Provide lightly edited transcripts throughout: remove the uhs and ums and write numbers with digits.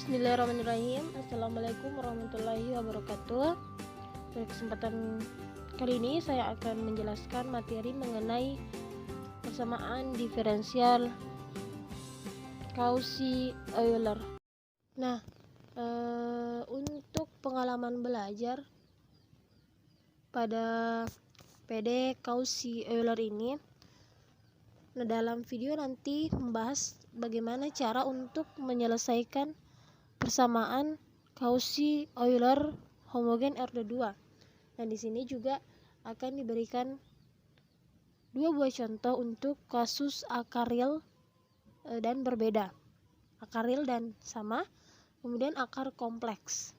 Bismillahirrahmanirrahim. Assalamualaikum warahmatullahi wabarakatuh. Pada kesempatan kali ini saya akan menjelaskan materi mengenai persamaan diferensial Cauchy-Euler. Nah, untuk pengalaman belajar pada PD Cauchy-Euler ini, dalam video nanti membahas bagaimana cara untuk menyelesaikan persamaan Cauchy-Euler homogen R2. Dan di sini juga akan diberikan dua buah contoh untuk kasus akar real dan berbeda, akar real dan sama, kemudian akar kompleks.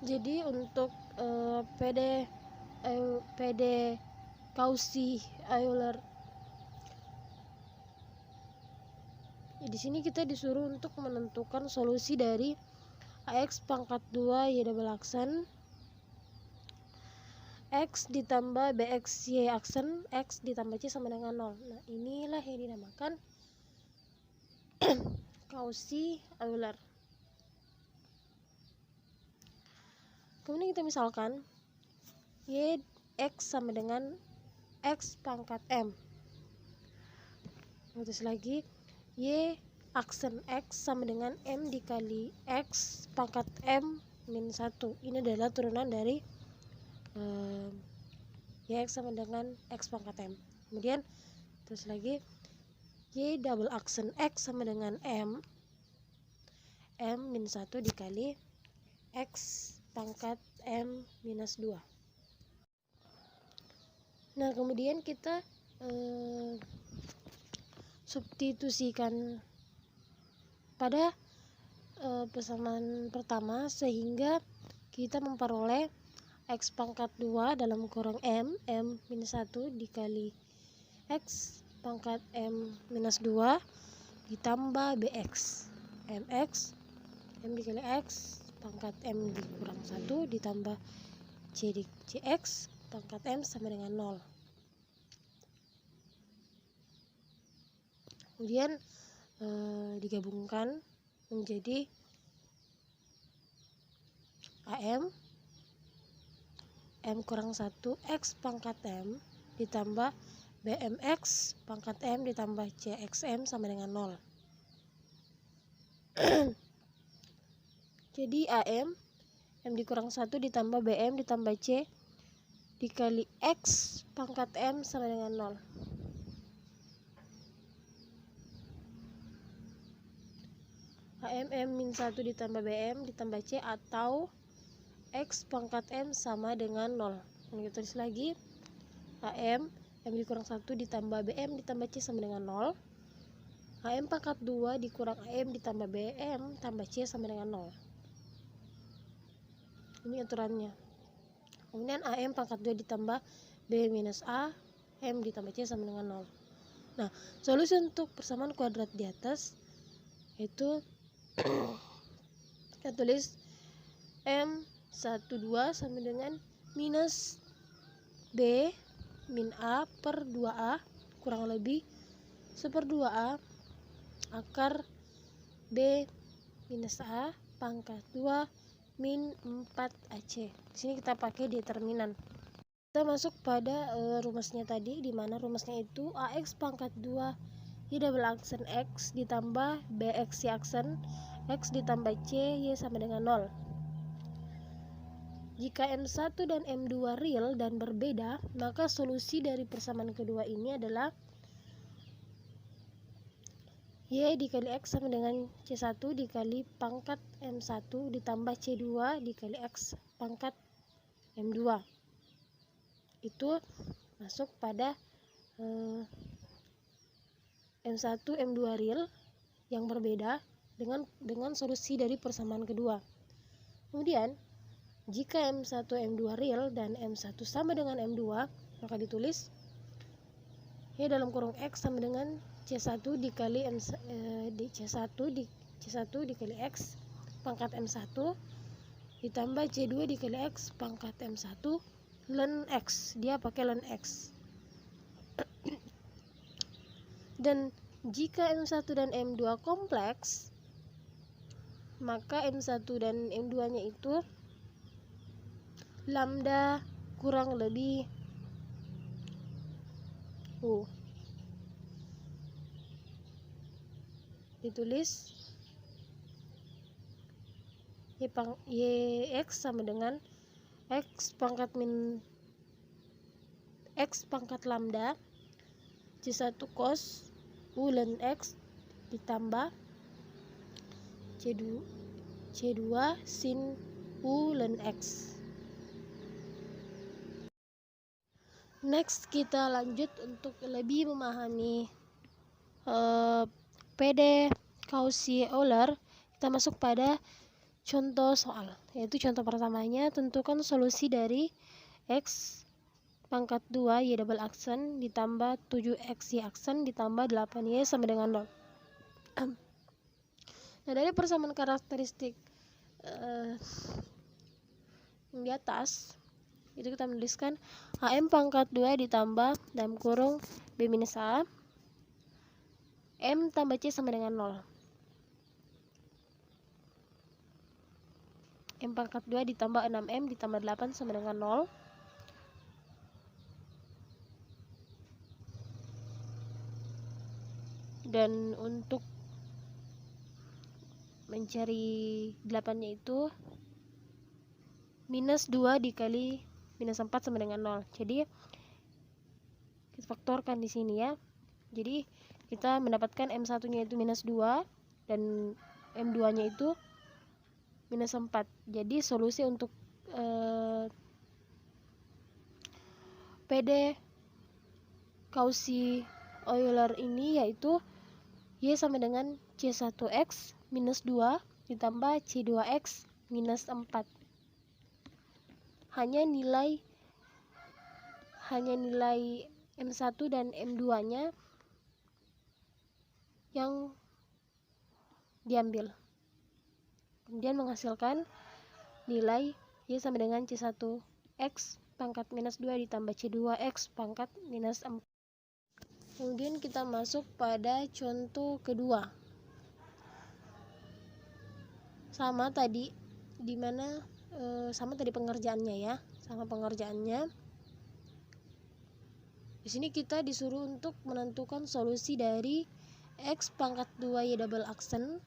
Jadi untuk PD Cauchy-Euler, di sini kita disuruh untuk menentukan solusi dari AX pangkat 2 Y double aksen X ditambah BX Y aksen X ditambah C sama dengan 0. Nah, inilah yang dinamakan Cauchy-Euler. Kemudian kita misalkan Y X sama dengan X pangkat M. Terus lagi Y aksen X sama dengan M dikali X pangkat M min 1. Ini adalah turunan dari Y X sama dengan X pangkat M. Kemudian terus lagi Y double aksen X sama dengan M min 1 dikali X pangkat M minus 2. Nah, kemudian kita substitusikan pada persamaan pertama sehingga kita memperoleh X pangkat 2 dalam kurung M minus 1 dikali X pangkat M minus 2 ditambah BX MX M dikali X pangkat M dikurang 1 ditambah CX pangkat M sama dengan 0. Kemudian digabungkan menjadi AM M kurang 1 X pangkat M ditambah BMX pangkat M ditambah CXM sama dengan 0. Jadi AM M dikurang 1 ditambah BM ditambah C dikali X pangkat M sama dengan 0. AM M min 1 ditambah BM ditambah C atau X pangkat M sama dengan 0. Ini kita tulis lagi AM M dikurang 1 ditambah BM ditambah C sama dengan 0. AM pangkat 2 dikurang AM ditambah BM tambah C sama dengan 0. Ini aturannya. Kemudian AM pangkat 2 ditambah B minus A M ditambah C sama dengan 0. Nah, solusi untuk persamaan kuadrat di atas itu kita tulis M12 sama dengan minus B min A per 2A kurang lebih 1/2A akar B minus A pangkat 2 min 4AC. Di sini kita pakai determinan. Kita masuk pada rumusnya tadi, di mana rumusnya itu AX pangkat 2 Y double aksen X ditambah BX Y aksen X ditambah C Y sama dengan 0. Jika M1 dan M2 real dan berbeda, maka solusi dari persamaan kedua ini adalah Y dikali X sama dengan C1 dikali pangkat M1 ditambah C2 dikali X pangkat M2. Itu masuk pada M1 M2 real yang berbeda dengan solusi dari persamaan kedua. Kemudian jika M1 M2 real dan M1 sama dengan M2, maka ditulis Y dalam kurung X sama dengan C1 dikali C1 dikali X pangkat M1 ditambah C2 dikali X pangkat M1 ln X. Dia pakai ln X. Dan jika M1 dan M2 kompleks, maka M1 dan M2 nya itu lambda kurang lebih U. Ditulis Yx sama dengan X pangkat lambda C1 cos U ln X ditambah C2 sin U ln X. Next, kita lanjut untuk lebih memahami PD Cauchy Euler. Kita masuk pada contoh soal, yaitu contoh pertamanya, tentukan solusi dari X pangkat 2 Y double aksen ditambah 7X Y aksen ditambah 8Y sama dengan 0. Nah, dari persamaan karakteristik yang di atas itu kita menuliskan AM pangkat 2 ditambah dalam kurung B minus A M tambah C sama dengan 0. M pangkat 2 ditambah 6M ditambah 8 sama dengan 0. Dan untuk mencari 8 nya itu minus 2 dikali minus 4 sama dengan 0. Jadi kita faktorkan di sini ya. Jadi kita mendapatkan M1 nya itu minus 2 dan M2 nya itu minus 4. Jadi solusi untuk PD Cauchy Euler ini yaitu Y sama dengan C1X minus 2 ditambah C2X minus 4. Hanya nilai M1 dan M2 nya yang diambil, kemudian menghasilkan nilai Y sama dengan C1X pangkat minus 2 ditambah C2X pangkat minus 4. Kemudian kita masuk pada contoh kedua. Sama tadi, dimana sama tadi pengerjaannya ya, sama pengerjaannya. Di sini kita disuruh untuk menentukan solusi dari X pangkat 2 Y double aksen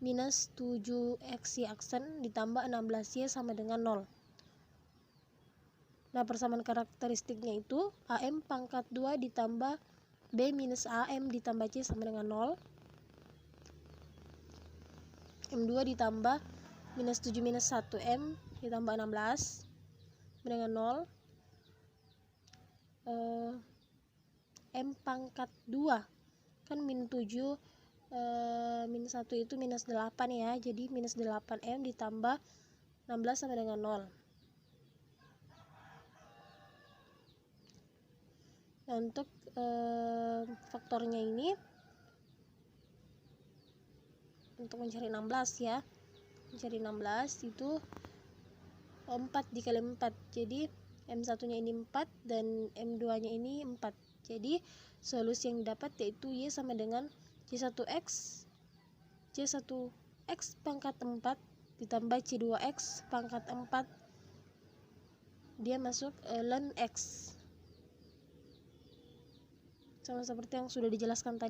minus 7X Y aksen ditambah 16Y sama dengan 0. Nah, persamaan karakteristiknya itu AM pangkat 2 ditambah B minus AM ditambah C sama dengan 0. M2 ditambah minus 7 minus 1M ditambah 16 dengan 0. M pangkat 2 kan min 7 minus 1 itu minus 8 ya, jadi minus 8M ditambah 16 sama dengan 0. Nah, untuk faktornya ini untuk mencari 16 ya, mencari 16 itu 4 dikali 4, jadi M1 nya ini 4 dan M2 nya ini 4. Jadi solusi yang didapat yaitu Y sama dengan C1X pangkat 4 ditambah C2X pangkat 4 dia masuk ln X, sama seperti yang sudah dijelaskan tadi.